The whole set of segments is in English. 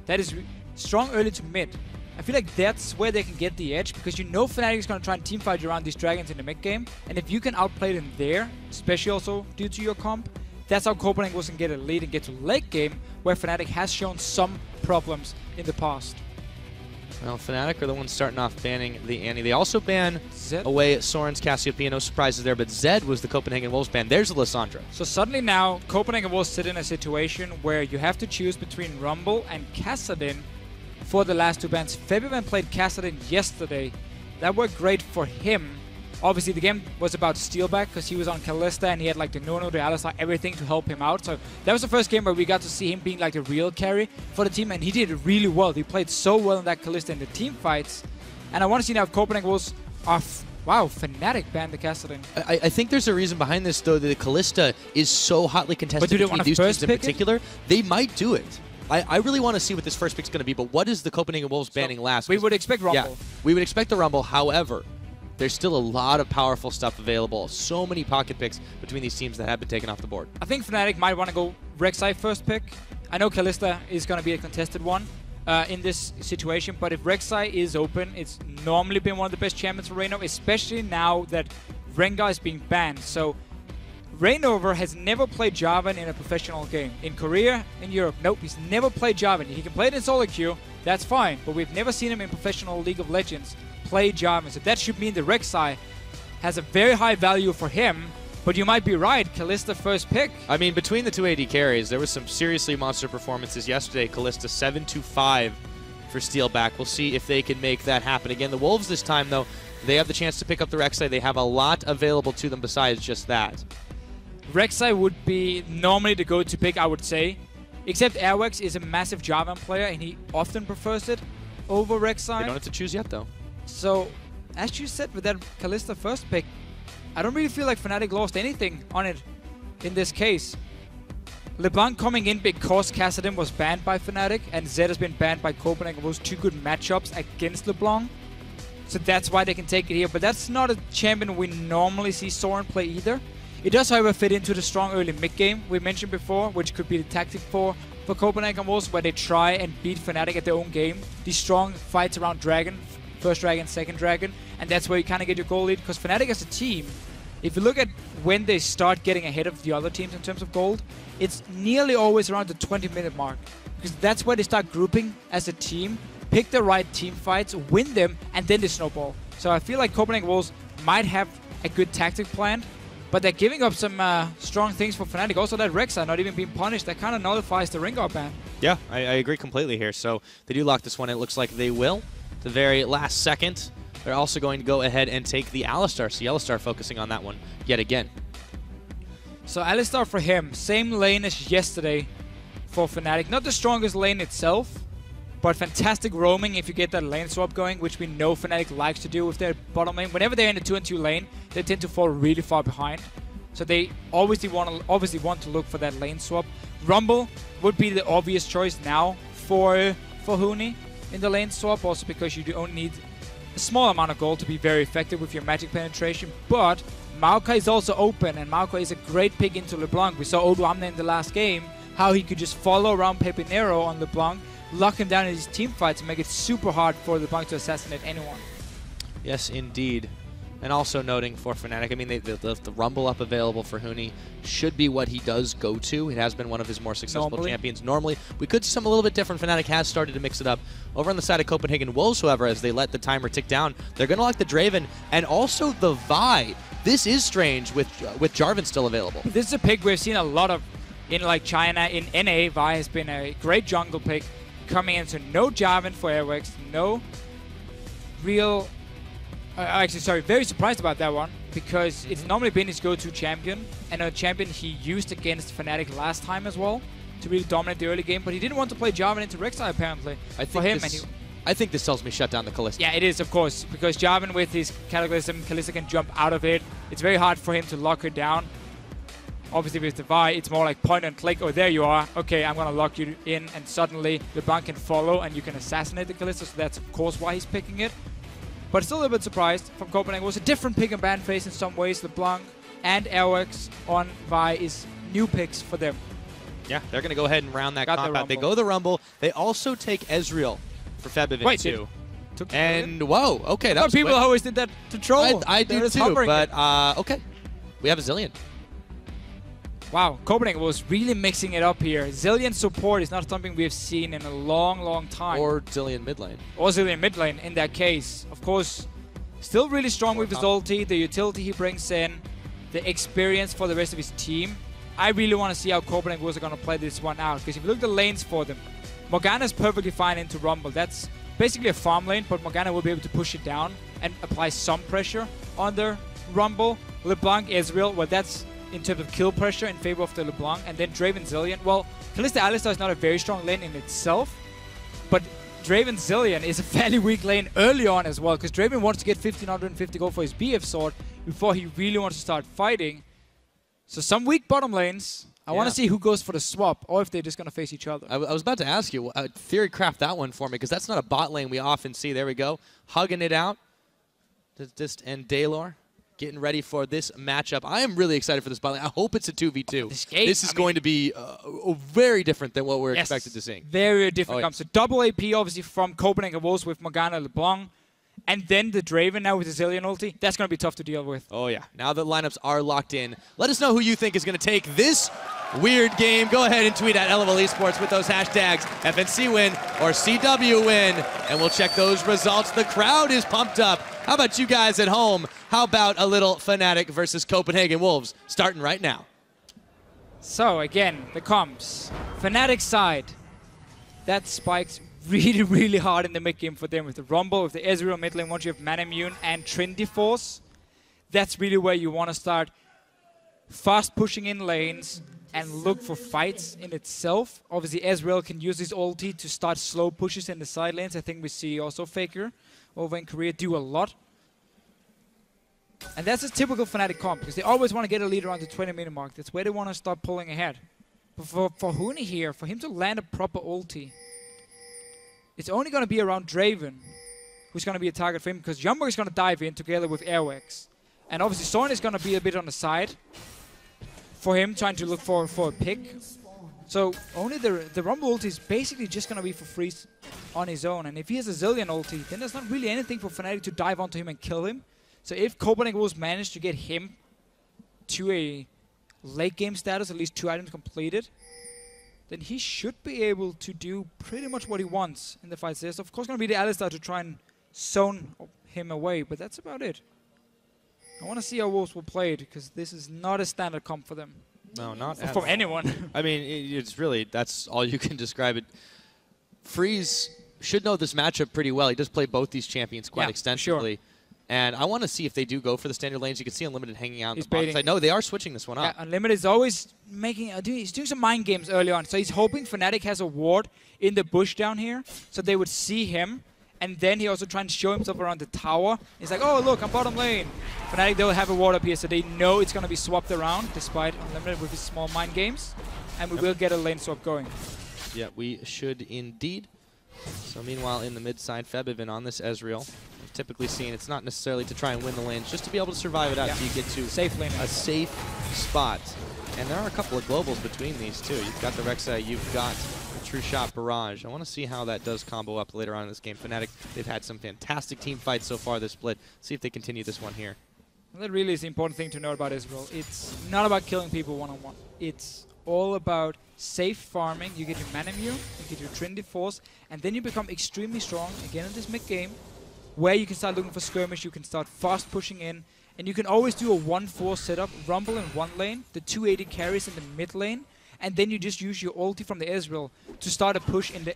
that is strong early to mid. I feel like that's where they can get the edge, because you know Fnatic is going to try and teamfight you around these dragons in the mid game, and if you can outplay them there, especially also due to your comp, that's how Copenhagen Wolves can get a lead and get to late game, where Fnatic has shown some problems in the past. Well, Fnatic are the ones starting off banning the Annie. They also ban Zed away Soren's Cassiopeia. No surprises there, but Zed was the Copenhagen Wolves ban. There's Alistar. So suddenly now, Copenhagen Wolves sit in a situation where you have to choose between Rumble and Kassadin for the last two bans. Febiven played Kassadin yesterday. That worked great for him. Obviously, the game was about Steelback because he was on Kalista and he had like the Nono, the Alistar, everything to help him out. So that was the first game where we got to see him being like the real carry for the team, and he did it really well. He played so well in that Kalista in the team fights. And I want to see now if Copenhagen Wolves are... Wow, Fnatic banned the Kassadin. I think there's a reason behind this, though, that the Kalista is so hotly contested between these teams in particular. They might do it. I really want to see what this first pick's going to be, but what is the Copenhagen Wolves banning last? We would expect Rumble. Yeah, we would expect the Rumble. However, there's still a lot of powerful stuff available. So many pocket picks between these teams that have been taken off the board. I think Fnatic might want to go Rek'Sai first pick. I know Kalista is going to be a contested one in this situation, but if Rek'Sai is open, it's normally been one of the best champions for Reignover, especially now that Rengar is being banned. So Reignover has never played Jarvan in a professional game. In Korea, in Europe, nope, he's never played Jarvan. He can play it in solo queue, that's fine, but we've never seen him in professional League of Legends play Jarvan. So that should mean the Rek'Sai has a very high value for him, but you might be right, Kalista first pick. I mean, between the two AD carries, there was some seriously monster performances yesterday. Kalista 7-5 for Steelback. We'll see if they can make that happen again. The Wolves this time, though, they have the chance to pick up the Rek'Sai. They have a lot available to them besides just that. Rek'Sai would be normally the go-to pick, I would say. Except Airwaks is a massive Jarvan player, and he often prefers it over Rek'Sai. They don't have to choose yet, though. So, as you said with that Kalista first pick, I don't really feel like Fnatic lost anything on it in this case. LeBLanc coming in because Kassadin was banned by Fnatic, and Zed has been banned by Copenhagen. Those two good matchups against LeBLanc. So that's why they can take it here. But that's not a champion we normally see Soren play either. It does, however, fit into the strong early mid game we mentioned before, which could be the tactic for Copenhagen Wolves, where they try and beat Fnatic at their own game. These strong fights around Dragon, first Dragon, second Dragon, and that's where you kind of get your goal lead. Because Fnatic as a team, if you look at when they start getting ahead of the other teams in terms of gold, it's nearly always around the 20-minute mark. Because that's where they start grouping as a team, pick the right team fights, win them, and then they snowball. So I feel like Copenhagen Wolves might have a good tactic planned, but they're giving up some strong things for Fnatic. Also, that Rek'Sai not even being punished, that kind of nullifies the Rengar ban. Yeah, I agree completely here. So they do lock this one. It looks like they will. The very last second, they're also going to go ahead and take the Alistar. So YellowStar focusing on that one yet again. So Alistar for him, same lane as yesterday for Fnatic. Not the strongest lane itself, but fantastic roaming if you get that lane swap going, which we know Fnatic likes to do with their bottom lane. Whenever they're in a 2-on-2 lane, they tend to fall really far behind. So they obviously want to look for that lane swap. Rumble would be the obvious choice now for Huni in the lane swap, also because you only need a small amount of gold to be very effective with your magic penetration. But Maokai is also open, and Maokai is a great pick into LeBLanc. We saw Oduamne in the last game, how he could just follow around Pepinero on LeBLanc, lock him down in his team fights, and make it super hard for LeBLanc to assassinate anyone. Yes, indeed. And also noting for Fnatic, I mean, the Rumble up available for Huni should be what he does go to. It has been one of his more successful champions. Normally, we could see something a little bit different. Fnatic has started to mix it up. Over on the side of Copenhagen Wolves, however, as they let the timer tick down, they're going to lock the Draven and also the Vi. This is strange with Jarvan still available. This is a pick we've seen a lot of in like China. In NA, Vi has been a great jungle pick coming in. So no Jarvan for Airwaks, no real... actually, sorry, very surprised about that one, because it's normally been his go-to champion, and a champion he used against Fnatic last time as well to really dominate the early game, but he didn't want to play Jarvan into Rek'Sai apparently. I think this tells me shut down the Kalista. Yeah, it is, of course, because Jarvan with his Cataclysm, Kalista can jump out of it. It's very hard for him to lock her down. Obviously with the Vi, it's more like point and click. Oh, there you are. Okay, I'm going to lock you in, and suddenly LeBLanc can follow, and you can assassinate the Kalista, so that's of course why he's picking it. But still a little bit surprised from Copenhagen. It was a different pick and ban phase in some ways. LeBLanc and Airwaks on Vi is new picks for them. Yeah, they're going to go ahead and round that comp out. They go the Rumble. They also take Ezreal for Febiven, too. And, whoa, okay, that was people always did that to troll. I do, too, but, okay. We have a Zilean. Wow, Copenhagen was really mixing it up here. Zilean support is not something we've seen in a long, long time. Or Zilean mid lane. Or Zilean mid lane in that case. Of course, still really strong with his ulti, the utility he brings in, the experience for the rest of his team. I really want to see how Copenhagen Wolves are going to play this one out. Because if you look at the lanes for them, Morgana is perfectly fine into Rumble. That's basically a farm lane, but Morgana will be able to push it down and apply some pressure on the Rumble. LeBLanc, Ezreal, well, that's in terms of kill pressure in favor of the LeBLanc. And then Draven, Zilean. Well, Kalista Alistar is not a very strong lane in itself, but Draven Zilean is a fairly weak lane early on as well, because Draven wants to get 1550 gold for his BF sword before he really wants to start fighting. So some weak bottom lanes. I want to see who goes for the swap, or if they're just going to face each other. I was about to ask you, theory craft that one for me, because that's not a bot lane we often see. There we go. Hugging it out. And Daylor getting ready for this matchup. I am really excited for this bot lane. I hope it's a 2v2. This is going to be very different than what we're expected to see. Very different. So double AP, obviously, from Copenhagen Wolves with Morgana, LeBLanc. And then the Draven now with the Zilean ulti. That's going to be tough to deal with. Oh, yeah. Now that lineups are locked in, let us know who you think is going to take this weird game. Go ahead and tweet at LOL Esports with those hashtags FNC win or CW win, and we'll check those results. The crowd is pumped up. How about you guys at home? How about a little Fnatic versus Copenhagen Wolves starting right now? So, again, the comps. Fnatic side. That spikes really, really hard in the mid game for them with the Rumble, with the Ezreal mid lane. Once you have Mana Immune and Trinity Force, that's really where you want to start fast pushing in lanes and look for fights in itself. Obviously, Ezreal can use his ulti to start slow pushes in the side lanes. I think we see also Faker over in Korea do a lot. And that's a typical Fnatic comp, because they always want to get a lead around the 20-minute mark. That's where they want to start pulling ahead. But for Huni here, for him to land a proper ulti, it's only going to be around Draven, who's going to be a target for him, because YoungBuck is going to dive in together with Airwaks. And obviously Soren is going to be a bit on the side for him, trying to look for a pick. So only the Rumble ulti is basically just going to be for free on his own. And if he has a Zilean ulti, then there's not really anything for Fnatic to dive onto him and kill him. So if Copenhagen Wolves manage to get him to a late game status, at least 2 items completed, then he should be able to do pretty much what he wants in the fights. There's of course going to be the Alistar to try and zone him away, but that's about it. I want to see how Wolves will play it, because this is not a standard comp for them. No, not from anyone. I mean, it's really, that's all you can describe it. Freeze should know this matchup pretty well. He does play both these champions quite extensively. Sure. And I want to see if they do go for the standard lanes. You can see Unlimited hanging out in the bottom side. No, they are switching this one up. Yeah, Unlimited is always making, he's doing some mind games early on. So he's hoping Fnatic has a ward in the bush down here, so they would see him. And then he also trying to show himself around the tower. He's like, oh, look, I'm bottom lane. Fnatic, they'll have a ward up here, so they know it's going to be swapped around, despite Unlimited with his small mind games. And we will get a lane swap going. Yeah, we should indeed. So meanwhile, in the mid side, Febiven on this Ezreal. We've typically seen it's not necessarily to try and win the lanes, just to be able to survive it out until you get to a safe spot. And there are a couple of globals between these two. You've got the Rek'Sai, you've got the True Shot Barrage. I want to see how that does combo up later on in this game. Fnatic, they've had some fantastic team fights so far this split. See if they continue this one here. That really is the important thing to know about Ezreal. It's not about killing people one-on-one. It's all about safe farming. You get your Mana Immune, you get your Trinity Force, and then you become extremely strong again in this mid-game, where you can start looking for skirmish, you can start fast pushing in, and you can always do a 1-4 setup, Rumble in one lane, the 280 carries in the mid lane, and then you just use your ulti from the Ezreal to start a push in the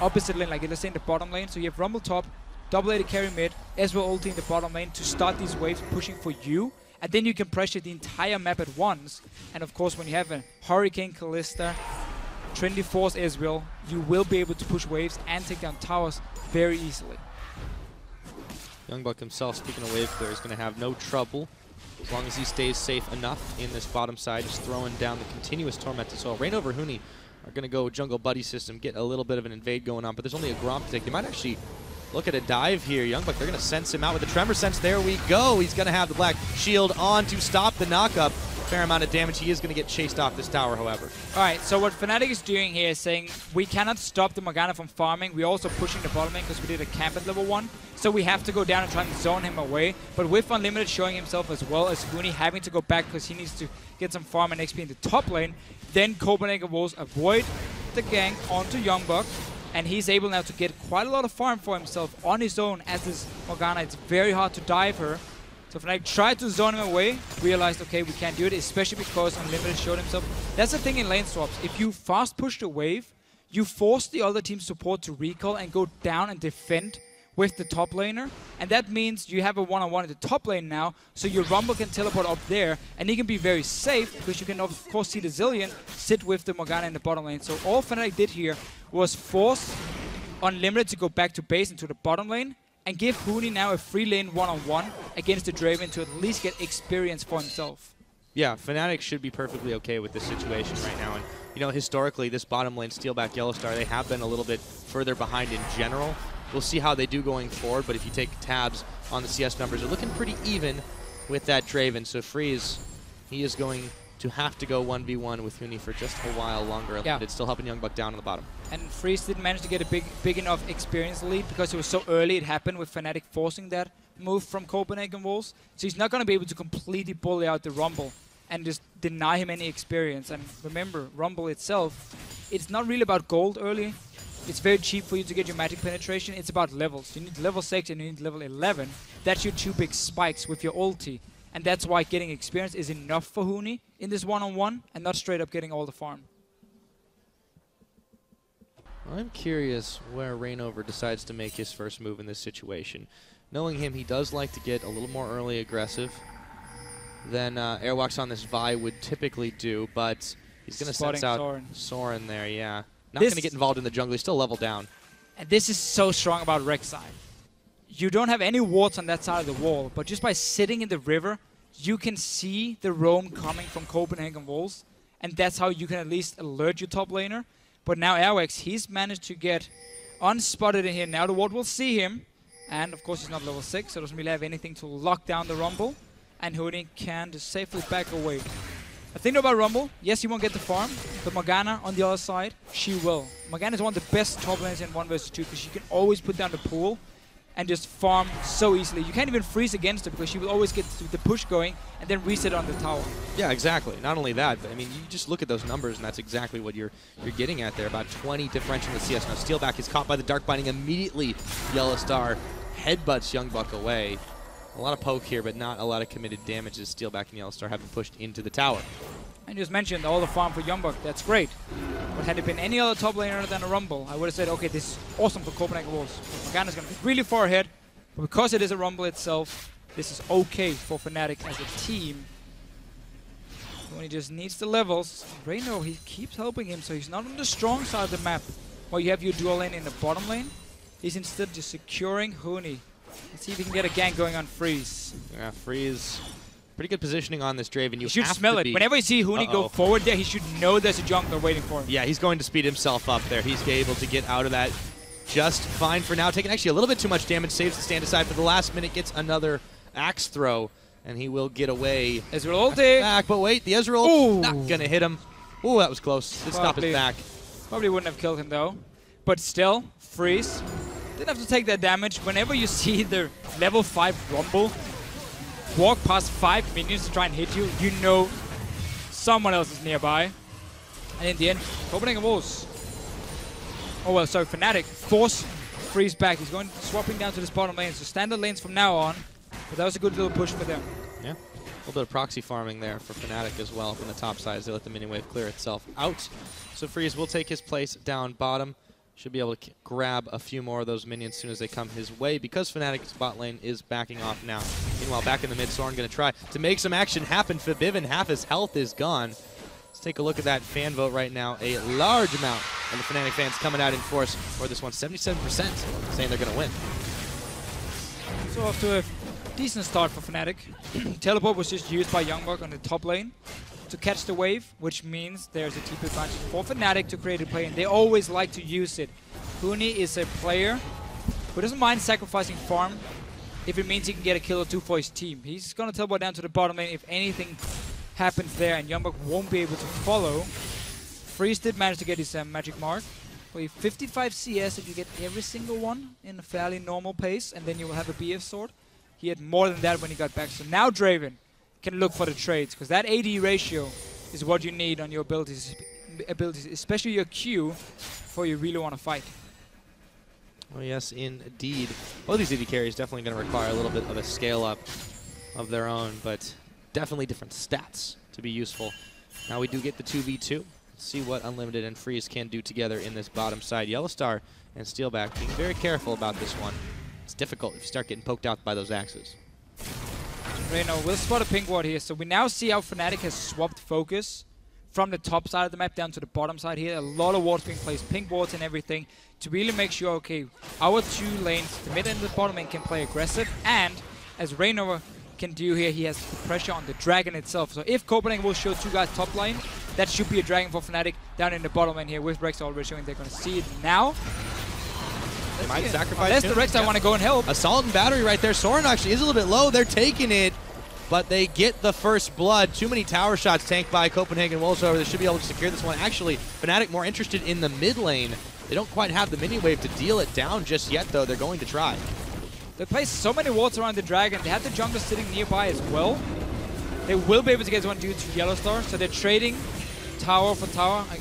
opposite lane, like let's say in the bottom lane. So you have Rumble top, double 80 carry mid, Ezreal ulti in the bottom lane to start these waves pushing for you. And then you can pressure the entire map at once. And of course, when you have a Hurricane Kalista, Trinity Force Ezreal, you will be able to push waves and take down towers very easily. YoungBuck himself, speaking of wave clear, is going to have no trouble as long as he stays safe enough in this bottom side, just throwing down the continuous Tormented Soul. Reignover, Huni are going to go jungle buddy system, get a little bit of an invade going on, but there's only a Gromp to take. They might actually look at a dive here. YoungBuck, they're going to sense him out with the Tremor Sense. There we go. He's going to have the Black Shield on to stop the knockup. fair amount of damage. He is going to get chased off this tower, however. Alright, so what Fnatic is doing here is saying we cannot stop the Morgana from farming. We're also pushing the bottom lane because we did a camp at level 1. So we have to go down and try and zone him away. But with Unlimited showing himself as well as Huni having to go back because he needs to get some farm and XP in the top lane, then Copenhagen Wolves avoid the gank onto YoungBuck. And he's able now to get quite a lot of farm for himself on his own as this Morgana. It's very hard to dive her. So Fnatic tried to zone him away, realized, okay, we can't do it, especially because Unlimited showed himself. That's the thing in lane swaps. If you fast push the wave, you force the other team's support to recall and go down and defend with the top laner. And that means you have a one-on-one in the top lane now, so your Rumble can teleport up there, and he can be very safe, because you can, of course, see the Zilean sit with the Morgana in the bottom lane. So all Fnatic did here was force Unlimited to go back to base into the bottom lane, and give Huni now a free lane one-on-one against the Draven to at least get experience for himself. Yeah, Fnatic should be perfectly okay with this situation right now. And, you know, historically, this bottom lane, Steelback, YellowStar, they have been a little bit further behind in general. We'll see how they do going forward, but if you take tabs on the CS numbers, they're looking pretty even with that Draven. So Freeze, he is going to have to go 1v1 with Huni for just a while longer. Yeah. It's still helping YoungBuck down on the bottom. And Freeze didn't manage to get a big enough experience lead because it was so early. It happened with Fnatic forcing that move from Copenhagen Wolves. So he's not going to be able to completely bully out the Rumble and just deny him any experience. And remember, Rumble itself, it's not really about gold early. It's very cheap for you to get your magic penetration. It's about levels. You need level 6 and you need level 11. That's your 2 big spikes with your ulti. And that's why getting experience is enough for Huni in this one-on-one and not straight up getting all the farm. I'm curious where Reignover decides to make his first move in this situation. Knowing him, he does like to get a little more early aggressive than Airwaks on this Vi would typically do, but he's going to sense out Soren there, yeah. Not going to get involved in the jungle. He's still level down. And this is so strong about Rek'Sai. You don't have any wards on that side of the wall, but just by sitting in the river, you can see the roam coming from Copenhagen Wolves, and that's how you can at least alert your top laner. But now Airwaks, he's managed to get unspotted in here. Now the ward will see him, and of course he's not level 6, so doesn't really have anything to lock down the Rumble, and Huni can just safely back away. The thing about Rumble, yes, he won't get the farm, but Morgana on the other side, she will. Morgana is one of the best top laners in 1 vs 2 because she can always put down the pool and just farm so easily. You can't even freeze against her because she will always get the push going and then reset on the tower. Yeah, exactly. Not only that, but I mean, you just look at those numbers and that's exactly what you're getting at there. About 20 differential in the CS. Now Steelback is caught by the Dark Binding immediately. YellowStar headbutts YoungBuck away. A lot of poke here, but not a lot of committed damage as Steelback and YellowStar have been pushed into the tower. I just mentioned all the farm for YoungBuck. That's great. But had it been any other top laner than a Rumble, I would have said, okay, this is awesome for Copenhagen Wolves. Morgana's going to be really far ahead. But because it is a Rumble itself, this is okay for Fnatic as a team. When he just needs the levels, Reignover, he keeps helping him, so he's not on the strong side of the map where you have your dual lane in the bottom lane. He's instead just securing Huni. Let's see if we can get a gank going on Freeze. Yeah, Freeze. Pretty good positioning on this Draven. You should smell it. Whenever you see Huni go forward there, he should know there's a jungler waiting for him. Yeah, he's going to speed himself up there. He's able to get out of that just fine for now. Taking actually a little bit too much damage. Saves the stand aside for the last minute. Gets another axe throw, and he will get away. Ezreal ulti. Back, but wait, the Ezreal not going to hit him. Ooh, that was close. Did stop his back. Probably wouldn't have killed him, though. But still, Freeze didn't have to take that damage. Whenever you see the level 5 Rumble walk past 5 minions to try and hit you, you know someone else is nearby. And in the end, Copenhagen Wolves, Fnatic force Freeze back. He's going swapping down to this bottom lane. So standard lanes from now on. But that was a good little push for them. Yeah. A little bit of proxy farming there for Fnatic as well from the top side as they let the minion wave clear itself out. So Freeze will take his place down bottom. Should be able to grab a few more of those minions as soon as they come his way because Fnatic's bot lane is backing off now. Meanwhile, back in the mid, Soren going to try to make some action happen. Febiven, half his health is gone. Let's take a look at that fan vote right now. A large amount of the Fnatic fans coming out in force for this one. 77% saying they're going to win. So off to a decent start for Fnatic. Teleport was just used by YoungBuck on the top lane to catch the wave, which means there's a TP advantage for Fnatic to create a play, and they always like to use it. Huni is a player who doesn't mind sacrificing farm if it means he can get a kill or two for his team. He's going to teleport down to the bottom lane if anything happens there, and YoungBuck won't be able to follow. Freeze did manage to get his magic mark. With 55 CS, if you get every single one in a fairly normal pace, and then you will have a BF sword. He had more than that when he got back. So now Draven can look for the trades, because that AD ratio is what you need on your abilities, especially your Q, before you really want to fight. Well, yes, indeed. Both these AD carries definitely going to require a little bit of a scale up of their own, but definitely different stats to be useful. Now we do get the 2v2. See what Unlimited and Freeze can do together in this bottom side. YellowStar and Steelback being very careful about this one. It's difficult if you start getting poked out by those axes. Reignover will spot a pink ward here. So we now see how Fnatic has swapped focus from the top side of the map down to the bottom side here. A lot of wards being placed, pink wards and everything, to really make sure, okay, our two lanes, the mid and the bottom lane, can play aggressive. And as Reignover can do here, he has the pressure on the dragon itself. So if Copenhagen will show two guys top lane, that should be a dragon for Fnatic down in the bottom lane here with Rek'Sai already showing they're going to see it now. They might sacrifice unless the Rek'Sai want to go and help. Assault and battery right there. Soren actually is a little bit low. They're taking it, but they get the first blood. Too many tower shots tanked by Copenhagen Wolves, however, they should be able to secure this one. Actually, Fnatic more interested in the mid lane. They don't quite have the mini wave to deal it down just yet, though. They're going to try. They placed so many wards around the dragon. They have the jungler sitting nearby as well. They will be able to get one due to YellowStar, so they're trading tower for tower. I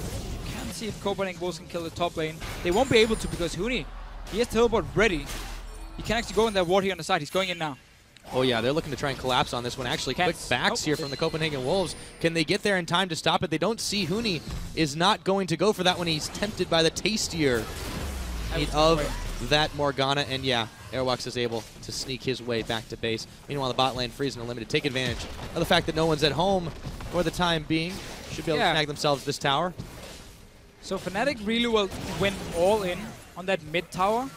can't see if Copenhagen Wolves can kill the top lane. They won't be able to because Huni, he has teleport ready. He can actually go in that ward here on the side. He's going in now. Oh yeah, they're looking to try and collapse on this one. Actually, quick backs here from the Copenhagen Wolves. Can they get there in time to stop it? They don't see Huni is not going to go for that one. He's tempted by the tastier meat of that Morgana. And yeah, Airwaks is able to sneak his way back to base. Meanwhile, the bot lane, Freeze and Unlimited take advantage of the fact that no one's at home for the time being. Should be able to snag themselves this tower. So Fnatic really went all in on that mid tower.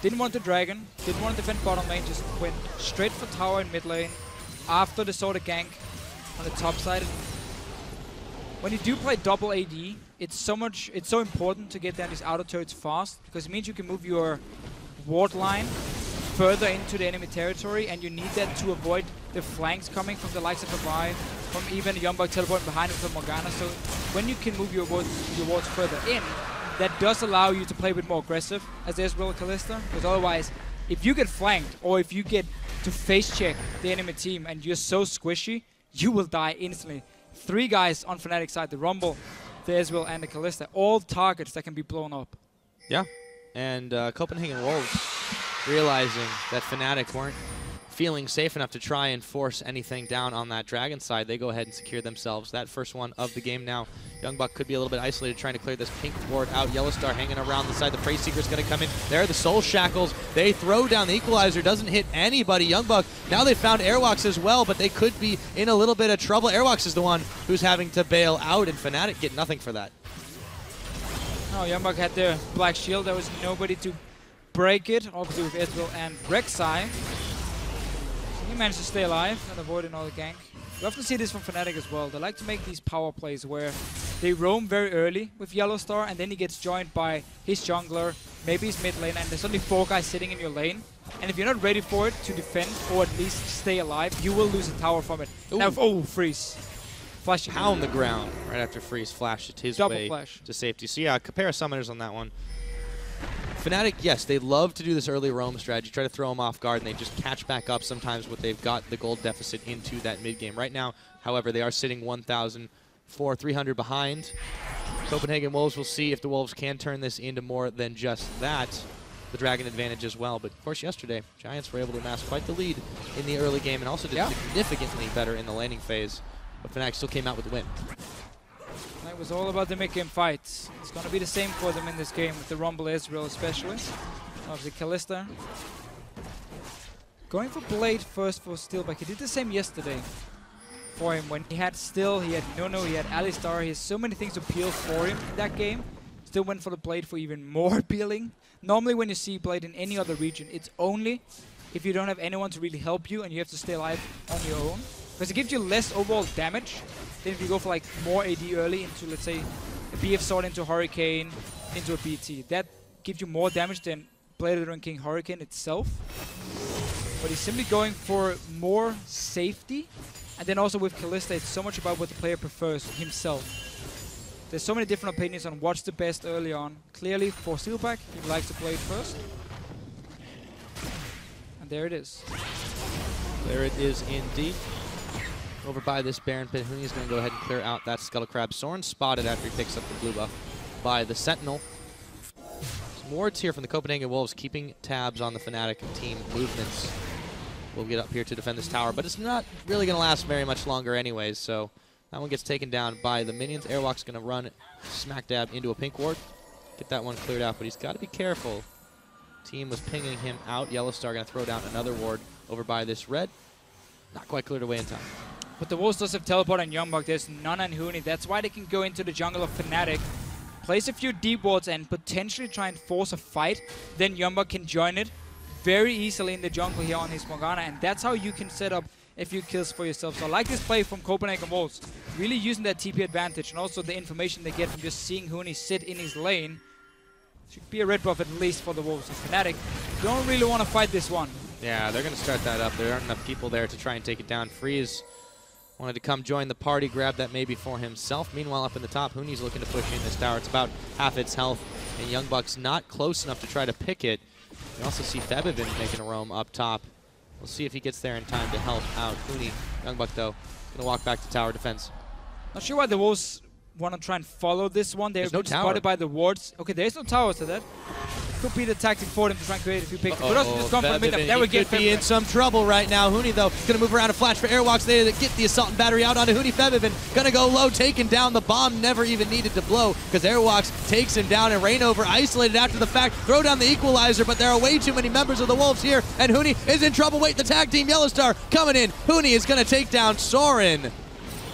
Didn't want the dragon, didn't want to defend bottom lane, just went straight for tower in mid lane after the sort of gank on the top side. When you do play double AD, it's so important to get down these outer turrets fast, because it means you can move your ward line further into the enemy territory, and you need that to avoid the flanks coming from the likes of Abai, from even YoungBuck teleporting behind him from Morgana. So when you can move your wards further in, that does allow you to play a bit more aggressive as Ezreal Kalista, because otherwise, if you get flanked or if you get to face check the enemy team and you're so squishy, you will die instantly. 3 guys on Fnatic side, the Rumble, the Ezreal, and the Kalista, all targets that can be blown up. Yeah, and Copenhagen Wolves realizing that Fnatic weren't feeling safe enough to try and force anything down on that dragon side, they go ahead and secure themselves that first one of the game. Now YoungBuck could be a little bit isolated trying to clear this pink ward out. YellowStar hanging around the side. The Prey Seeker's going to come in. There, the Soul Shackles. They throw down the Equalizer. Doesn't hit anybody. YoungBuck, now they found Airwaks as well, but they could be in a little bit of trouble. Airwaks is the one who's having to bail out, and Fnatic get nothing for that. Oh, YoungBuck had the black shield. There was nobody to break it, obviously with Ezreal and Rek'Sai. He managed to stay alive and avoid another gank. We often see this from Fnatic as well. They like to make these power plays where they roam very early with YellowStar, and then he gets joined by his jungler, maybe his mid lane, and there's only 4 guys sitting in your lane. And if you're not ready for it to defend or at least stay alive, you will lose a tower from it. Now, Freeze. Flash pound the ground right after Freeze flashed his way to safety. So yeah, compare summoners on that one. Fnatic, yes, they love to do this early roam strategy, try to throw them off guard, and they just catch back up sometimes when they've got the gold deficit into that mid game. Right now, however, they are sitting 1,300 behind. Copenhagen Wolves will see if the Wolves can turn this into more than just that. The Dragon advantage as well. But of course, yesterday, Giants were able to amass quite the lead in the early game and also did significantly better in the laning phase. But Fnatic still came out with the win. It was all about the mid-game fights. It's going to be the same for them in this game with the Rumble Ezreal especially. Obviously Kalista going for Blade first for Steelback. He did the same yesterday for him when he had he had Nunu, he had Alistar. He has so many things to peel for him in that game. Still went for the Blade for even more appealing. Normally when you see Blade in any other region, it's only if you don't have anyone to really help you and you have to stay alive on your own. Because it gives you less overall damage than if you go for like more AD early into, let's say, a BF Sword into Hurricane, into a BT. That gives you more damage than Blade of the King Hurricane itself. But he's simply going for more safety And then also with Kalista, it's so much about what the player prefers himself. There's so many different opinions on what's the best early on. Clearly, for Steelback, he likes to play it first. And there it is. There it is indeed. Over by this Baron pit, Huni's going to go ahead and clear out that Scuttle Crab. Soren spotted after he picks up the blue buff by the Sentinel. Some wards here from the Copenhagen Wolves, keeping tabs on the Fnatic team movements. We'll get up here to defend this tower, but it's not really going to last very much longer anyways, so that one gets taken down by the minions. Airwaks going to run smack dab into a pink ward. Get that one cleared out, but he's got to be careful. Team was pinging him out. YellowStar going to throw down another ward over by this red. Not quite cleared away in time. But the Wolves does have teleport on YoungBuck. There's none on Huni. That's why they can go into the jungle of Fnatic, place a few deep wards, and potentially try and force a fight. Then YoungBuck can join it very easily in the jungle here on his Morgana, and that's how you can set up a few kills for yourself. So I like this play from Copenhagen Wolves, really using that TP advantage and also the information they get from just seeing Huni sit in his lane. Should be a red buff at least for the Wolves. And Fnatic don't really want to fight this one. Yeah, they're going to start that up. There aren't enough people there to try and take it down. Freeze wanted to come join the party, grab that maybe for himself. Meanwhile, up in the top, Huni's looking to push in this tower. It's about half its health, and YoungBuck's not close enough to try to pick it. You also see Febiven making a roam up top. We'll see if he gets there in time to help out Huni. YoungBuck, though, going to walk back to tower defense. Not sure why the Wolves want to try and follow this one. They're no spotted by the wards. Okay, there's no tower, so that could be the tactic for them to try and create a few picks. Could also just come from the mid. There we get could be in some trouble right now. Huni, though, going to move around a flash for Airwaks. They get the assault and battery out onto Huni. Febiven going to go low, taking down. The bomb never even needed to blow because Airwaks takes him down, and Reignover isolated after the fact. Throw down the equalizer, but there are way too many members of the Wolves here, and Huni is in trouble. Wait, the tag team, YellowStar coming in. Huni is going to take down Soren.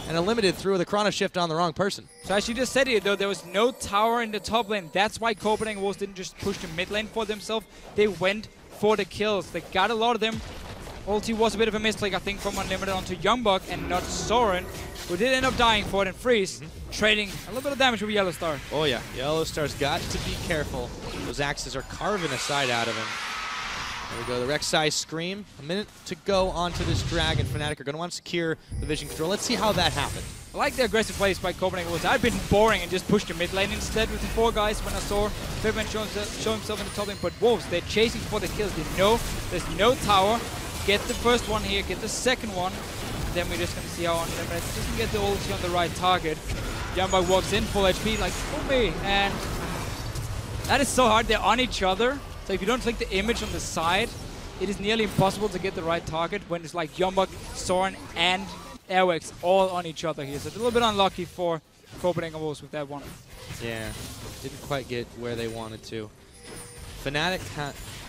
And Unlimited threw the chrono shift on the wrong person. So as you just said here, though, there was no tower in the top lane. That's why Copenhagen Wolves didn't just push the mid lane for themselves. They went for the kills. They got a lot of them. Ulti was a bit of a mistake, I think, from Unlimited onto YoungBuck and not Soren, who did end up dying for it, and Freeze trading a little bit of damage with YellowStar. Oh yeah, YellowStar's got to be careful. Those axes are carving a side out of him. There we go, the Rek'Sai Scream. A minute to go onto this Dragon. Fnatic are going to want to secure the vision control. Let's see how that happened. I like the aggressive plays by Copenhagen Wolves. I've been boring and just pushed the mid lane instead with the 4 guys when I saw Febiven show himself in the top lane. But Wolves, they're chasing for the kills. They know there's no tower. Get the first one here, get the second one. And then we're just going to see how Unlimited doesn't get the ulti on the right target. YoungBuck walks in, full HP, like, for me. And that is so hard. They're on each other. So if you don't click the image on the side, it is nearly impossible to get the right target when it's like YoungBuck, Soren, and Airwaks all on each other here. So it's a little bit unlucky for Copenhagen Wolves with that one. Yeah, didn't quite get where they wanted to. Fnatic,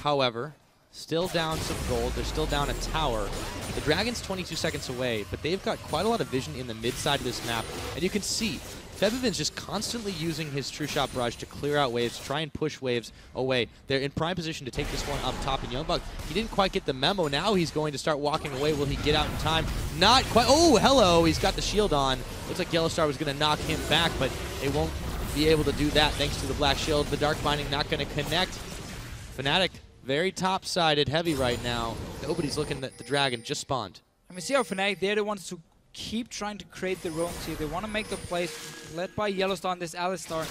however, still down some gold. They're still down a tower. The Dragon's 22 seconds away, but they've got quite a lot of vision in the mid side of this map. And you can see Febiven's just constantly using his True Shot Barrage to clear out waves, try and push waves away. They're in prime position to take this one up top, and YoungBuck, he didn't quite get the memo. Now he's going to start walking away. Will he get out in time? Not quite. Oh, hello. He's got the shield on. Looks like YellowStar was going to knock him back, but they won't be able to do that thanks to the Black Shield. The Dark Binding not going to connect. Fnatic, very top-sided, heavy right now. Nobody's looking at the Dragon. Just spawned. I mean, see how Fnatic, they're the ones to keep trying to create the roams here. They want to make the plays led by YellowStar on this Alistar.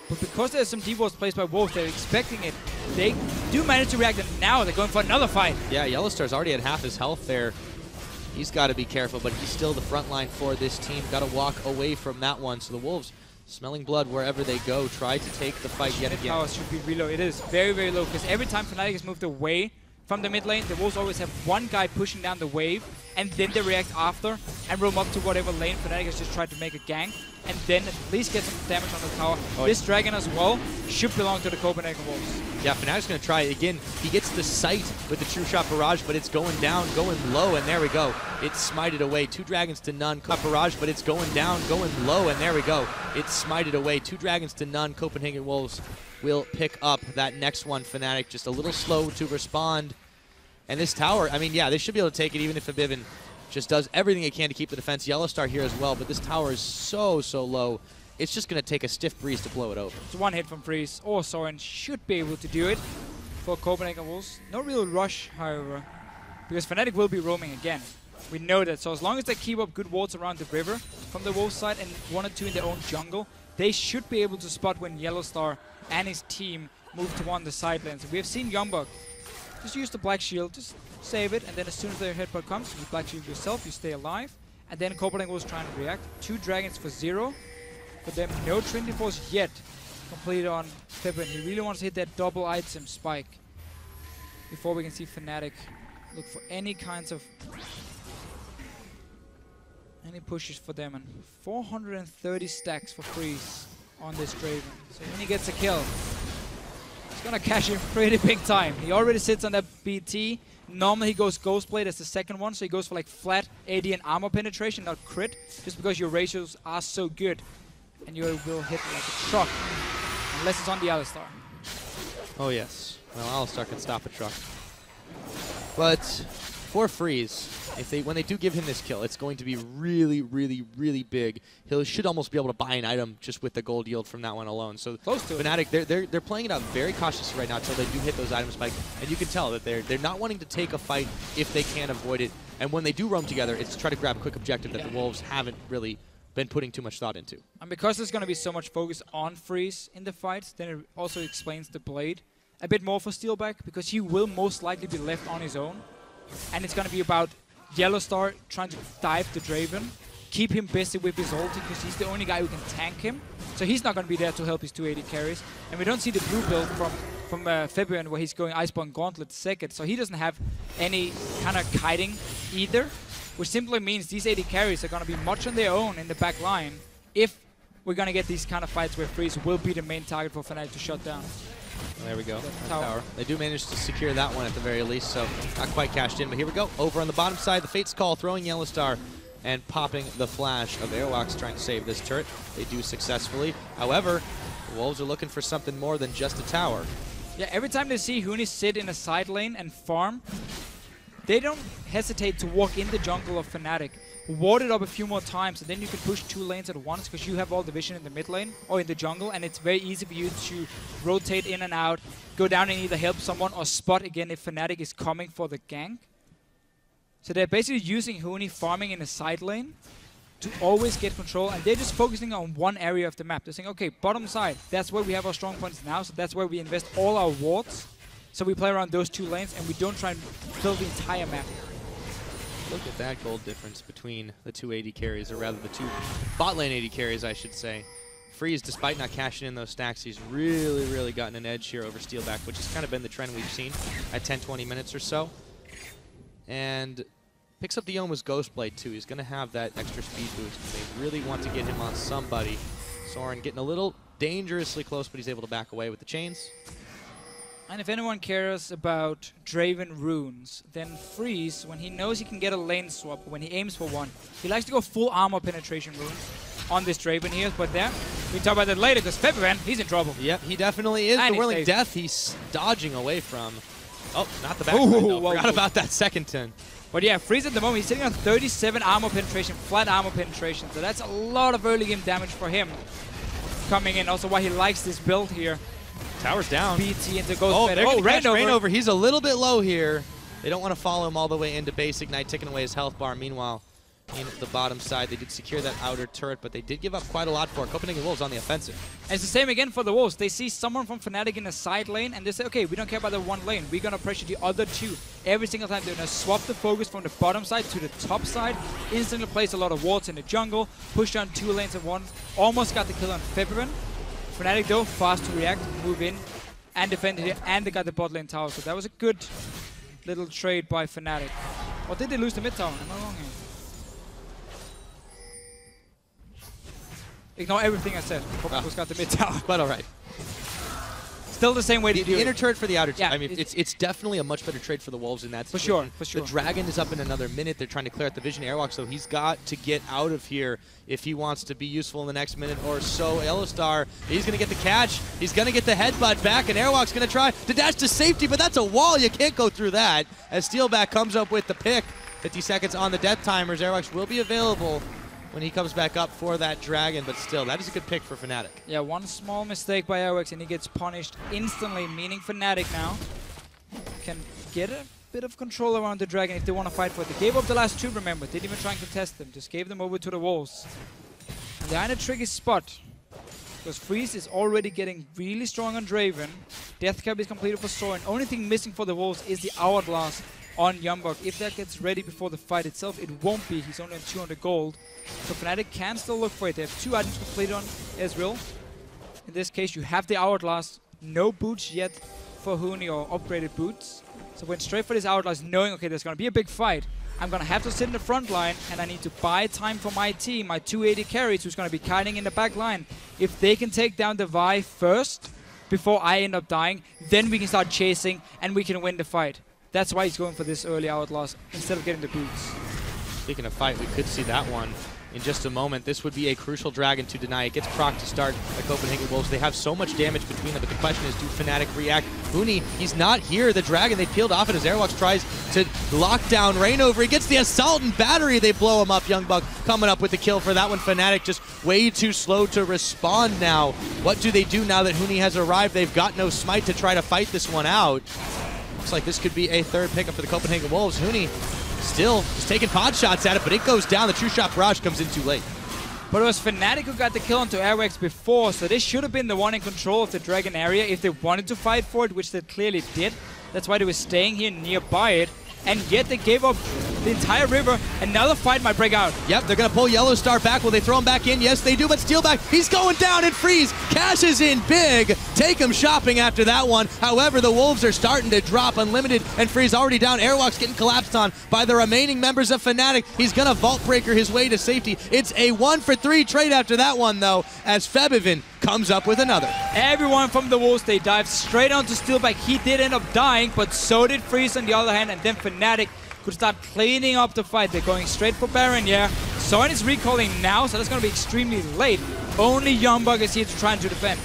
But because there's some deep walls placed by Wolves, they're expecting it. They do manage to react, and now they're going for another fight. Yeah, YellowStar's already at half his health there. He's got to be careful, but he's still the front line for this team. Got to walk away from that one. So the Wolves, smelling blood wherever they go, try to take the fight yet again. Power should be really low. It is very, very low, because every time Fnatic is moved away from the mid lane, the Wolves always have one guy pushing down the wave, and then they react after and roam up to whatever lane Fnatic has just tried to make a gank, and then at least get some damage on the tower. This Dragon as well should belong to the Copenhagen Wolves. Yeah, Fnatic's going to try again. He gets the sight with the True Shot Barrage, but it's going down, going low, and there we go. It's smited away. 2 dragons to none. Barrage, but it's going down, going low, and there we go. It's smited away. 2 dragons to none. Copenhagen Wolves will pick up that next one. Fnatic just a little slow to respond. And this tower, I mean, yeah, they should be able to take it even if Febiven just does everything it can to keep the defense. YellowStar here as well, but this tower is so, so low. It's just going to take a stiff breeze to blow it over. It's one hit from Freeze, or Soren should be able to do it for Copenhagen Wolves. No real rush, however, because Fnatic will be roaming again. We know that. So as long as they keep up good wards around the river from the Wolves side and 1 or 2 in their own jungle, they should be able to spot when YellowStar and his team move to one of the side lanes. We have seen YoungBuck just use the Black Shield, just save it, and then as soon as their headbutt comes, you Black Shield yourself, you stay alive, and then Copenhagen Wolves trying to react. 2 dragons for 0, but them no Trinity Force yet completed on Febiven. He really wants to hit that double item spike before we can see Fnatic look for any kinds of pushes for them. And 430 stacks for Freeze on this Draven. So when he gets a kill, he's gonna cash in pretty big time. He already sits on that BT. Normally he goes Ghostblade as the second one, so he goes for like flat AD and armor penetration, not crit, just because your ratios are so good. And you will hit like a truck, unless it's on the Alistar. Oh yes, well Alistar can stop a truck. But for Freeze, when they do give him this kill, it's going to be really, really, really big. He should almost be able to buy an item just with the gold yield from that one alone. So close to Fnatic, they're playing it out very cautiously right now until they do hit those item spikes, and you can tell that they're not wanting to take a fight if they can avoid it. And when they do roam together, it's to try to grab a quick objective that the Wolves haven't really been putting too much thought into. And because there's going to be so much focus on Freeze in the fight, then it also explains the Blade a bit more for Steelback, because he will most likely be left on his own. And it's going to be about YellowStar trying to dive the Draven, keep him busy with his ulti, because he's the only guy who can tank him. So he's not going to be there to help his 2 AD carries. And we don't see the blue build from Febiven, where he's going Iceborne Gauntlet second. So he doesn't have any kind of kiting either, which simply means these AD carries are going to be much on their own in the back line if we're going to get these kind of fights where Freeze will be the main target for Fnatic to shut down. Well, there we go. Tower. They do manage to secure that one at the very least, so not quite cashed in. But here we go. Over on the bottom side, the Fate's Call, throwing YellowStar and popping the flash of Airwaks, trying to save this turret. They do successfully. However, the Wolves are looking for something more than just a tower. Yeah, every time they see Huni sit in a side lane and farm, they don't hesitate to walk in the jungle of Fnatic, ward it up a few more times, and then you can push 2 lanes at once because you have all the vision in the mid lane or in the jungle, and it's very easy for you to rotate in and out, go down and either help someone or spot again if Fnatic is coming for the gank. So they're basically using Huni farming in a side lane to always get control, and they're just focusing on one area of the map. They're saying, okay, bottom side, that's where we have our strong points now, so that's where we invest all our wards. So we play around those 2 lanes, and we don't try and fill the entire map. Look at that gold difference between the 2 AD carries, or rather the 2 bot lane AD carries, I should say. Freeze, despite not cashing in those stacks, he's really, really gotten an edge here over Steelback, which has kind of been the trend we've seen at 10-20 minutes or so. And picks up the Yoma's Ghostblade too. He's going to have that extra speed boost. They really want to get him on somebody. Soren getting a little dangerously close, but he's able to back away with the chains. And if anyone cares about Draven runes, then Freeze, when he knows he can get a lane swap, when he aims for one, he likes to go full armor penetration runes on this Draven here. But there, we can talk about that later, because Febiven, he's in trouble. Yep, he definitely is. And the Whirling Death he's dodging away from. Oh, not the back. Forgot about that second 10. But yeah, Freeze at the moment, he's sitting on 37 armor penetration, flat armor penetration. So that's a lot of early game damage for him coming in. Also why he likes this build here. Tower's down. BT into Ghostblade. Oh, Reignover. He's a little bit low here. They don't want to follow him all the way into base Ignite, taking away his health bar. Meanwhile, in the bottom side, they did secure that outer turret, but they did give up quite a lot for it. Copenhagen Wolves on the offensive. And it's the same again for the Wolves. They see someone from Fnatic in a side lane, and they say, okay, we don't care about the one lane. We're going to pressure the other 2. Every single time they're going to swap the focus from the bottom side to the top side, instantly place a lot of wards in the jungle, push down 2 lanes at once, almost got the kill on Febiven. Fnatic though, fast to react, move in, and defend here, and they got the bot lane tower. So that was a good little trade by Fnatic. Or did they lose the mid tower? Am I wrong here? Ignore everything I said. Copenhagen's got the mid tower. But alright. Still the same way to do it. The inner turret for the outer yeah, I mean, it's definitely a much better trade for the Wolves in that For situation. sure, for sure. The Dragon is up in another minute. They're trying to clear out the Vision Airwalk, so he's got to get out of here if he wants to be useful in the next minute or so. YellowStar, he's going to get the catch. He's going to get the headbutt back, and Airwalk's going to try to dash to safety, but that's a wall. You can't go through that. As Steelback comes up with the pick, 50 seconds on the death timers. Airwaks will be available when he comes back up for that Dragon, but still, that is a good pick for Fnatic. Yeah, one small mistake by Airwaks and he gets punished instantly, meaning Fnatic now can get a bit of control around the Dragon if they want to fight for it. They gave up the last 2, remember. Didn't even try and contest them. Just gave them over to the Wolves. And they're in a tricky spot. Because Freeze is already getting really strong on Draven. Death Cap is completed for Soren. Only thing missing for the Wolves is the Hourglass on YoungBuck. If that gets ready before the fight itself, it won't be. He's only on 200 gold. So Fnatic can still look for it. They have 2 items completed on Ezreal. In this case, you have the Hourglass. No boots yet for Huni or upgraded boots. So went straight for this Hourglass, knowing, okay, there's going to be a big fight. I'm going to have to sit in the front line, and I need to buy time for my team, my 280 carries, who's going to be kiting in the back line. If they can take down the Vi first, before I end up dying, then we can start chasing, and we can win the fight. That's why he's going for this early Hourglass, instead of getting the boots. Speaking of fight, we could see that one in just a moment. This would be a crucial Dragon to deny. It gets proc to start the Copenhagen Wolves. They have so much damage between them, but the question is, do Fnatic react? Huni, he's not here. The Dragon, they peeled off it as Airwaks tries to lock down Reignover. He gets the Assault and Battery. They blow him up. YoungBuck coming up with the kill for that one. Fnatic just way too slow to respond now. What do they do now that Huni has arrived? They've got no smite to try to fight this one out. Looks like this could be a 3rd pickup for the Copenhagen Wolves. Huni still is taking pod shots at it, but it goes down. The True Shot Barrage comes in too late. But it was Fnatic who got the kill onto Airwaks before, so this should have been the one in control of the Dragon area if they wanted to fight for it, which they clearly did. That's why they were staying here nearby it. And yet they gave up the entire river. Another fight might break out. Yep, they're going to pull YellowStar back. Will they throw him back in? Yes, they do, but Steelback, he's going down, and Freeze cashes in big. Take him shopping after that one. However, the Wolves are starting to drop. Unlimited and Freeze already down. Airwaks getting collapsed on by the remaining members of Fnatic. He's going to Vault Breaker his way to safety. It's a 1-for-3 trade after that one, though, as Febiven comes up with another. Everyone from the Wolves, they dive straight onto Steelback. He did end up dying, but so did Freeze on the other hand, and then Fnatic could start cleaning up the fight. They're going straight for Baron, yeah. Soren is recalling now, so that's going to be extremely late. Only YoungBuck is here to try and to defend.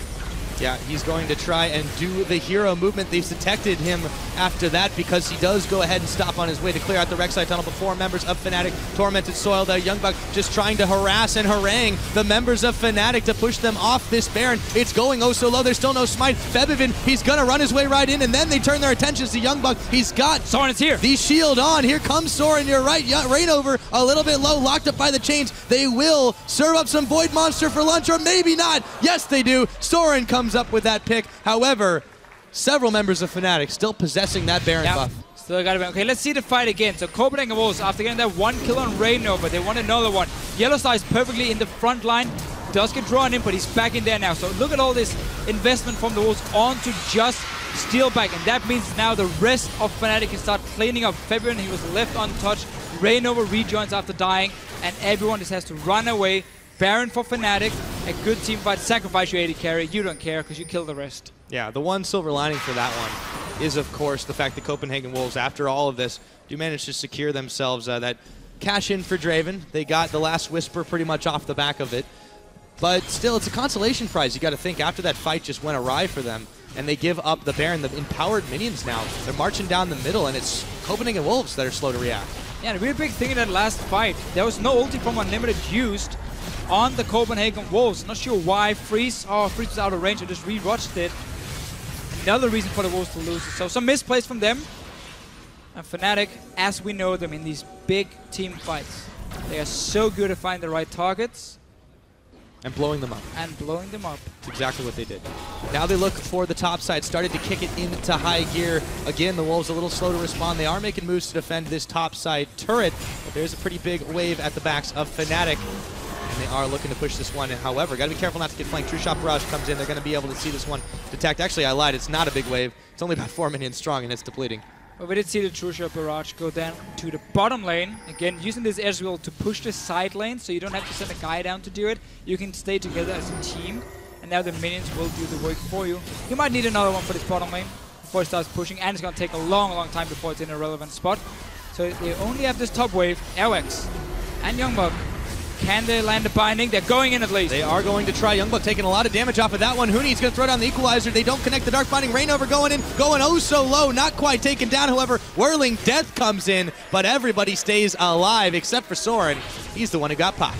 Yeah, he's going to try and do the hero movement. They've detected him after that because he does go ahead and stop on his way to clear out the Rek'Sai tunnel. But 4 members of Fnatic, Tormented Soil, the YoungBuck just trying to harass and harangue the members of Fnatic to push them off this Baron. It's going oh so low. There's still no smite. Febiven, he's going to run his way right in, and then they turn their attentions to YoungBuck. He's got Soren is here. The shield on. Here comes Soren. You're right. Reignover a little bit low, locked up by the chains. They will serve up some Void Monster for lunch, or maybe not. Yes, they do. Soren comes up with that pick. However, several members of Fnatic still possessing that Baron buff. Still got it. Okay, let's see the fight again. So Copenhagen Wolves, after getting that 1 kill on Reignover, they want another one. YellowStar is perfectly in the front line. Does get drawn in, but he's back in there now. So look at all this investment from the Wolves onto just Steelback, and that means now the rest of Fnatic can start cleaning up. Febiven, he was left untouched. Reignover rejoins after dying, and everyone just has to run away. Baron for Fnatic, a good team fight. Sacrifice your AD carry. You don't care because you kill the rest. Yeah, the one silver lining for that one is, of course, the fact that Copenhagen Wolves, after all of this, do manage to secure themselves that cash in for Draven. They got the last Whisper pretty much off the back of it. But still, it's a consolation prize. You got to think, after that fight just went awry for them, and they give up the Baron, the empowered minions now. They're marching down the middle, and it's Copenhagen Wolves that are slow to react. Yeah, the really big thing in that last fight, there was no ulti from Unlimited used on the Copenhagen Wolves. Not sure why. Freeze was out of range. I just re-watched it. Another reason for the Wolves to lose. So some misplays from them. And Fnatic, as we know them in these big team fights, they are so good at finding the right targets. And blowing them up. That's exactly what they did. Now they look for the top side, started to kick it into high gear. Again, the Wolves a little slow to respond. They are making moves to defend this top side turret, but there's a pretty big wave at the backs of Fnatic. And they are looking to push this one. However, got to be careful not to get flanked. True Shot Barrage comes in. They're going to be able to see this one detect. Actually, I lied. It's not a big wave. It's only about 4 minions strong, and it's depleting. But we did see the True Shot Barrage go down to the bottom lane. Again, using this Ezreal to push the side lane, so you don't have to send a guy down to do it. You can stay together as a team, and now the minions will do the work for you. You might need another one for this bottom lane before it starts pushing, and it's going to take a long, long time before it's in a relevant spot. So they only have this top wave, Airwaks and YoungBuck. Can they land the binding? They're going in at least. They are going to try. YoungBuck taking a lot of damage off of that one. Huni's going to throw down the equalizer. They don't connect the Dark Binding. Reignover going in, going oh so low, not quite taken down. However, Whirling Death comes in, but everybody stays alive except for Soren. He's the one who got popped.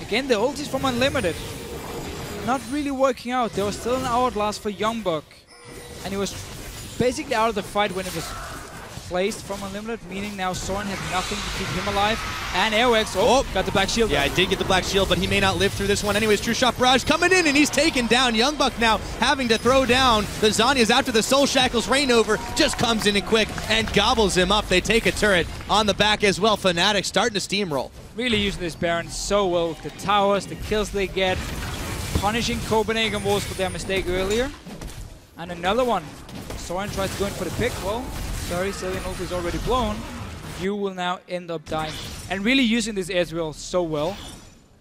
Again, the ultis from Unlimited. Not really working out. There was still an Hourglass for YoungBuck. And he was basically out of the fight when it was placed from Unlimited, meaning now Soren has nothing to keep him alive. And Airwaks, got the black shield. Yeah, I did get the black shield, but he may not live through this one. Anyways, True Shot Barrage coming in, and he's taken down. YoungBuck now having to throw down the Zhonya's after the Soul Shackles. Reignover just comes in and quick and gobbles him up. They take a turret on the back as well. Fnatic starting to steamroll. Really using this Baron so well with the towers, the kills they get, punishing Copenhagen Wolves for their mistake earlier. And another one. Soren tries to go in for the pick. Well, sorry, Zilean ult is already blown. You will now end up dying. And really using this Ezreal so well.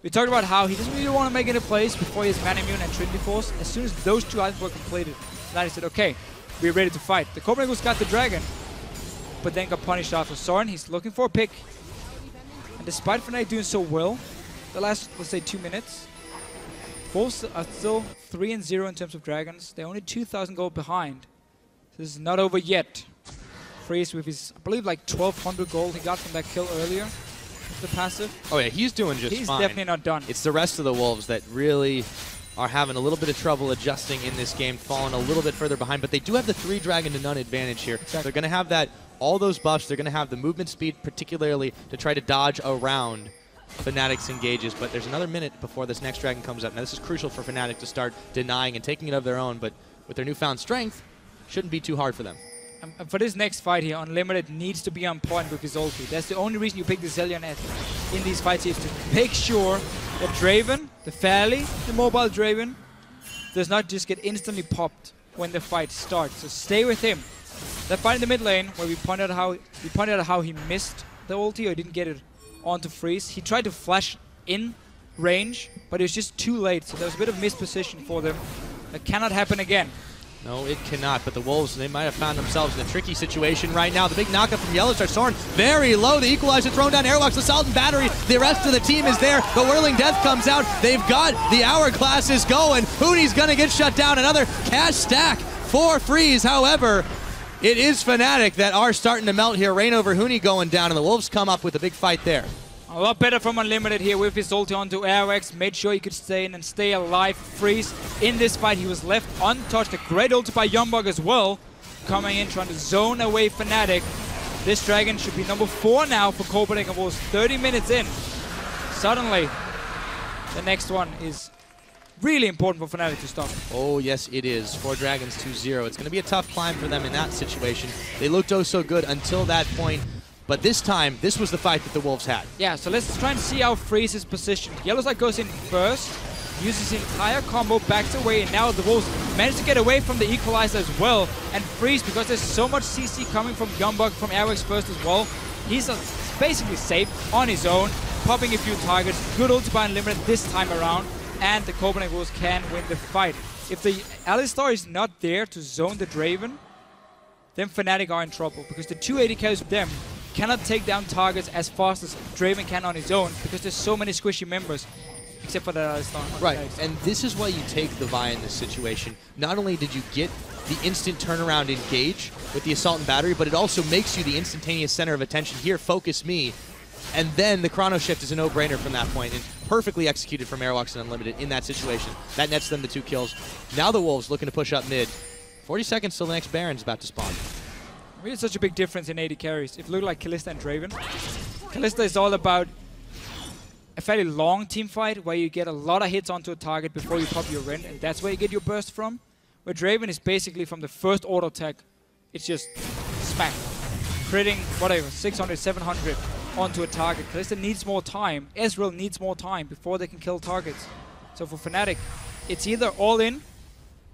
We talked about how he doesn't really want to make any plays before he has Man Immune and Trinity Force. As soon as those two items were completed, Fnatic said, okay, we're ready to fight. The Copenhagen Wolves got the dragon, but then got punished after. Soren, he's looking for a pick. And despite Fnatic doing so well, the last, let's say, 2 minutes, Wolves are still 3-0 in terms of dragons. They're only 2,000 gold behind. This is not over yet. Freeze with his, I believe, like 1,200 gold he got from that kill earlier with the passive. Oh yeah, he's doing just fine. He's definitely not done. It's the rest of the Wolves that really are having a little bit of trouble adjusting in this game, falling a little bit further behind. But they do have the 3 dragon to none advantage here. Exactly. They're going to have that, all those buffs. They're going to have the movement speed, particularly to try to dodge around Fnatic's engages, but there's another minute before this next dragon comes up. Now this is crucial for Fnatic to start denying and taking it of their own, but with their newfound strength, shouldn't be too hard for them. And for this next fight here, Unlimited needs to be on point with his ulti. That's the only reason you pick the Zilean in these fights, is to make sure that Draven, the fairly, the mobile Draven, does not just get instantly popped when the fight starts. So stay with him. That fight in the mid lane, where we pointed out how he missed the ulti or didn't get it onto Freeze. He tried to flash in range, but it was just too late, so there was a bit of misposition for them. That cannot happen again. No, it cannot, but the Wolves, they might have found themselves in a tricky situation right now. The big knockup from YellowStar. Soren very low. The equalizer thrown down. Airwaks, Assault and Battery. The rest of the team is there. The Whirling Death comes out. They've got the hourglasses going. Huni's going to get shut down. Another cash stack for Freeze. However, it is Fnatic that are starting to melt here. Reignover, Huni going down, and the Wolves come up with a big fight there. A lot better from Unlimited here with his ulti onto Airwaks. Made sure he could stay in and stay alive. Freeze in this fight, he was left untouched. A great ulti by YoungBuck as well. Coming in, trying to zone away Fnatic. This dragon should be number 4 now for Copenhagen Wolves. 30 minutes in. Suddenly, the next one is really important for Fnatic to stop. Oh, yes, it is. 4 dragons, 2-0. It's going to be a tough climb for them in that situation. They looked oh so good until that point. But this time, this was the fight that the Wolves had. Yeah, so let's try and see how Freeze is positioned. YellowStar goes in first, uses his entire combo, backs away, and now the Wolves manage to get away from the equalizer as well. And Freeze, because there's so much CC coming from YoungBuck, from Airwaks first as well, he's basically safe on his own, popping a few targets. Good ulti by Unlimited this time around, and the Copenhagen Wolves can win the fight. If the Alistar is not there to zone the Draven, then Fnatic are in trouble, because the 2 AD carries with them cannot take down targets as fast as Draven can on his own, because there's so many squishy members, except for the Alistar. Right, and this is why you take the Vi in this situation. Not only did you get the instant turnaround engage with the Assault and Battery, but it also makes you the instantaneous center of attention. Here, focus me. And then the Chrono Shift is a no-brainer from that point, and perfectly executed from Airwaks and Unlimited in that situation. That nets them the 2 kills. Now the Wolves looking to push up mid. 40 seconds till the next Baron's about to spawn. Really such a big difference in AD carries. If you look like Kalista and Draven, Kalista is all about a fairly long team fight where you get a lot of hits onto a target before you pop your Ren, and that's where you get your burst from. Where Draven is basically from the first auto attack, it's just smack. Critting, whatever, 600, 700 onto a target. Kalista needs more time. Ezreal needs more time before they can kill targets. So for Fnatic, it's either all in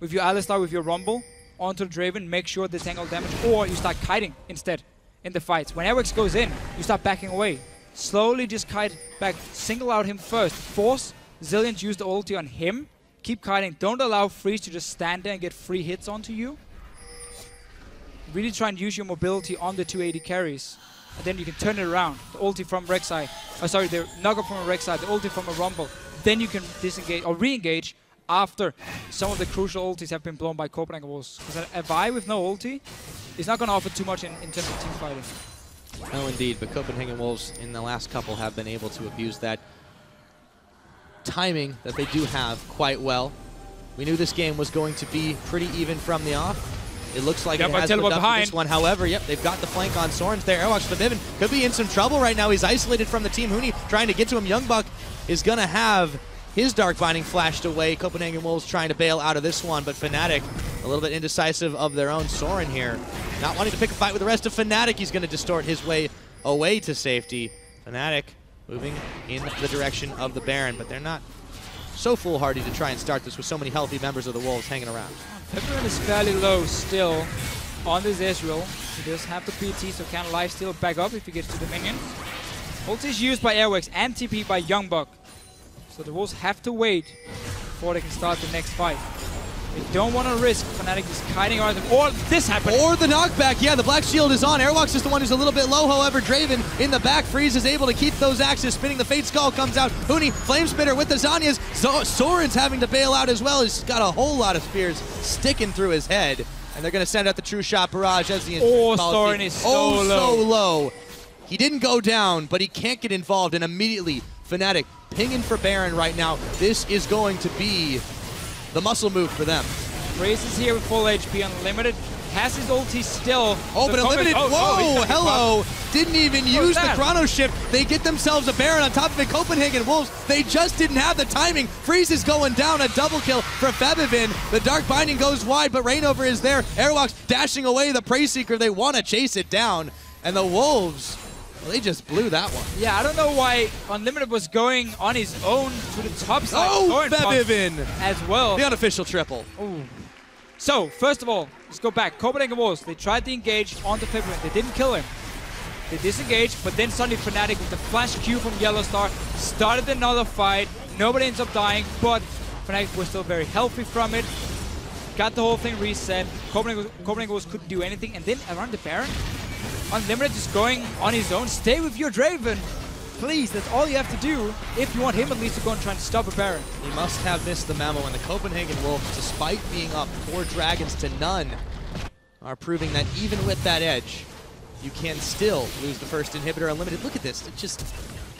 with your Alistar, with your Rumble, onto the Draven, make sure they tangle damage, or you start kiting instead in the fights. When Airwaks goes in, you start backing away. Slowly just kite back, single out him first. Force Zilean to use the ulti on him. Keep kiting. Don't allow Freeze to just stand there and get free hits onto you. Really try and use your mobility on the 2 AD carries. And then you can turn it around. The ulti from Rek'Sai. Oh, sorry, the knockup from a Rek'Sai, the ulti from a Rumble. Then you can disengage or re-engage after some of the crucial ultis have been blown by Copenhagen Wolves. Because a Vi with no ulti is not going to offer too much in terms of team fighting. No, indeed, but Copenhagen Wolves in the last couple have been able to abuse that timing that they do have quite well. We knew this game was going to be pretty even from the off. It looks like Yep, it has lived up to this one. However, yep, they've got the flank on Soren's there. Airwaks Febiven could be in some trouble right now. He's isolated from the team. Huni trying to get to him. YoungBuck is going to have his Dark Binding flashed away. Copenhagen Wolves trying to bail out of this one, but Fnatic a little bit indecisive of their own. Soren here not wanting to pick a fight with the rest of Fnatic. He's going to distort his way away to safety. Fnatic moving in the direction of the Baron, but they're not so foolhardy to try and start this with so many healthy members of the Wolves hanging around. Febiven is fairly low still on this Ezreal. He does have the PT, so can lifesteal back up if he gets to the minion. Ult is used by Airwaks and TP by YoungBuck. So the Wolves have to wait before they can start the next fight. They don't want to risk Fnatic just kiting around them, or this happened. Or the knockback, yeah, the black shield is on. Airwaks is the one who's a little bit low, however, Draven in the back. Freeze is able to keep those axes spinning. The Fate Skull comes out. Huni, Flame Spitter with the Zhonya's. Soren's having to bail out as well. He's got a whole lot of spears sticking through his head. And they're going to send out the True Shot Barrage as the Soren is so low. He didn't go down, but he can't get involved, and immediately Fnatic pinging for Baron right now. This is going to be the muscle move for them. Freeze is here with full HP, Unlimited. Has his ulti still. Oh, but Unlimited, whoa, hello. Didn't even use the chrono shift. They get themselves a Baron on top of it. Copenhagen Wolves, they just didn't have the timing. Freeze is going down, a double kill for Febiven. The Dark Binding goes wide, but Reignover is there. Airwaks dashing away the Prey Seeker. They want to chase it down. And the Wolves, well, they just blew that one. Yeah, I don't know why Unlimited was going on his own to the top side. Oh, Febiven as well. The unofficial triple. Ooh. So, first of all, let's go back. Copenhagen Wolves, they tried to engage onto Febiven. They didn't kill him. They disengaged, but then suddenly Fnatic with the flash Q from YellowStar started another fight. Nobody ends up dying, but Fnatic was still very healthy from it. Got the whole thing reset. Copenhagen Wolves couldn't do anything, and then around the Baron, Unlimited just going on his own. Stay with your Draven. Please, that's all you have to do if you want him at least to go and try and stop a Baron. He must have missed the memo, and the Copenhagen Wolves, despite being up 4 dragons to none, are proving that even with that edge, you can still lose the first inhibitor. Unlimited, look at this. It just,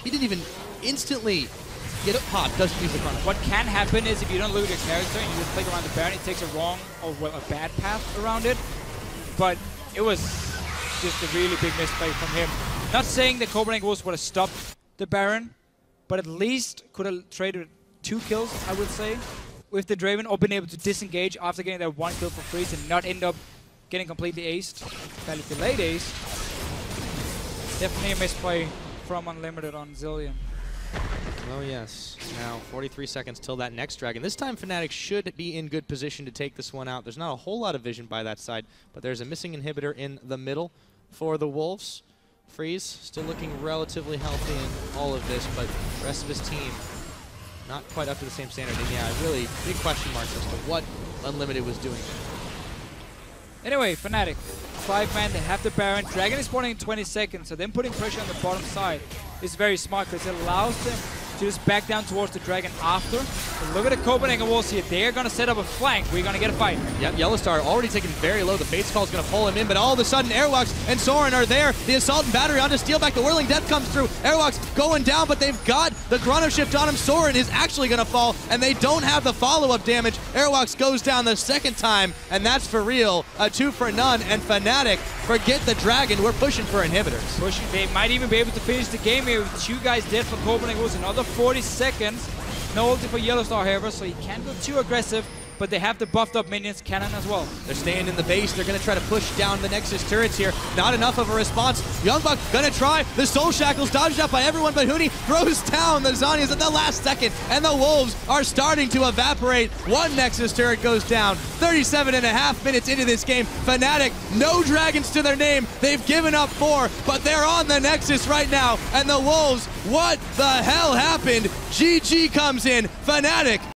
he didn't even instantly get it popped, doesn't use the chrono. What can happen is if you don't look at your character and you just play around the Baron, it takes a wrong or well, a bad path around it. But it was just a really big misplay from him. Not saying that Copenhagen Wolves would have stopped the Baron, but at least could have traded 2 kills, I would say, with the Draven, or been able to disengage after getting that 1 kill for Freeze and not end up getting completely aced, fairly delayed ace. Definitely a misplay from Unlimited on Zilean. Oh yes. Now 43 seconds till that next dragon. This time Fnatic should be in good position to take this one out. There's not a whole lot of vision by that side, but there's a missing inhibitor in the middle for the Wolves. Freeze still looking relatively healthy in all of this, but the rest of his team not quite up to the same standard. And yeah, really big question marks as to what Unlimited was doing. Anyway, Fnatic, 5-man, they have the Baron. Dragon is spawning in 20 seconds, so them putting pressure on the bottom side is very smart because it allows them to just back down towards the Dragon after. But look at the Copenhagen Wolves here. They are going to set up a flank. We're going to get a fight. Yep, YellowStar already taken very low. The Fate Skull is going to pull him in, but all of a sudden Airwaks and Soren are there. The Assault and Battery onto Steelback. The Whirling Death comes through. Airwaks going down, but they've got the Chrono Shift on him. Soren is actually going to fall, and they don't have the follow-up damage. Airwaks goes down the second time, and that's for real. A 2 for none, and Fnatic, forget the Dragon. We're pushing for inhibitors. Pushing. They might even be able to finish the game here with 2 guys dead for Copenhagen Wolves. Another 40 seconds. No ulti for YellowStar, however, so he can't go too aggressive, but they have the buffed up minions cannon as well. They're staying in the base. They're going to try to push down the Nexus turrets here. Not enough of a response. YoungBuck going to try. The Soul Shackles dodged up by everyone, but Huni throws down the Zhonya's at the last second, and the Wolves are starting to evaporate. 1 Nexus turret goes down. 37.5 minutes into this game. Fnatic, no dragons to their name. They've given up 4, but they're on the Nexus right now, and the Wolves, what the hell happened? GG comes in. Fnatic